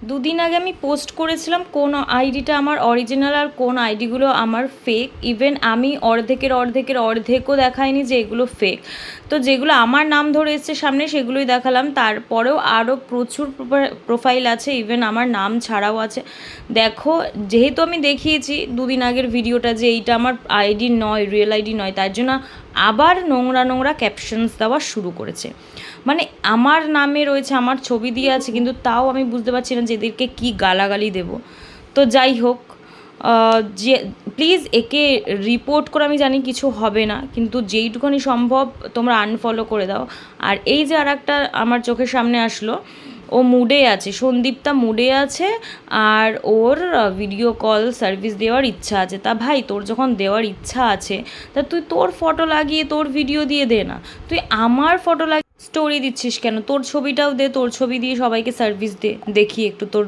দুদিন আগে আমি পোস্ট করেছিলাম কোন আইডিটা আমার অরিজিনাল আর কোন আইডিগুলো আমার ফেক। ইভেন আমি অর্ধেকও দেখাইনি যে এগুলো ফেক। তো যেগুলো আমার নাম ধরে এসছে সামনে সেগুলোই দেখালাম। তারপরেও আরও প্রচুর প্রোফাইল আছে, ইভেন আমার নাম ছাড়াও আছে। দেখো, যেহেতু আমি দেখিয়েছি দুদিন আগের ভিডিওটা যে এইটা আমার আইডি নয়, রিয়েল আইডি নয়, তার জন্য আবার নোংরা নোংরা ক্যাপশনস দেওয়া শুরু করেছে। মানে আমার নামে রয়েছে, আমার ছবি দিয়ে আছে, কিন্তু তাও আমি বুঝতে পারছি না যে এদেরকে কী গালাগালি দেব। তো যাই হোক, যে প্লিজ একে রিপোর্ট করে, আমি জানি কিছু হবে না, কিন্তু যেইটুখানি সম্ভব তোমরা আনফলো করে দাও। আর এই যে আর একটা আমার চোখের সামনে আসলো, ও মুডে আছে, সন্দীপটা মুডে আছে, আর ওর ভিডিও কল সার্ভিস দেওয়ার ইচ্ছা আছে। তা ভাই, তোর যখন দেওয়ার ইচ্ছা আছে, তা তুই তোর ফটো লাগিয়ে তোর ভিডিও দিয়ে দে না। তুই আমার ফটো লাগিয়ে স্টোরি দিচ্ছিস কেন? তোর ছবিটাও দে, তোর ছবি দিয়ে সবাইকে সার্ভিস দে, দেখি একটু তোর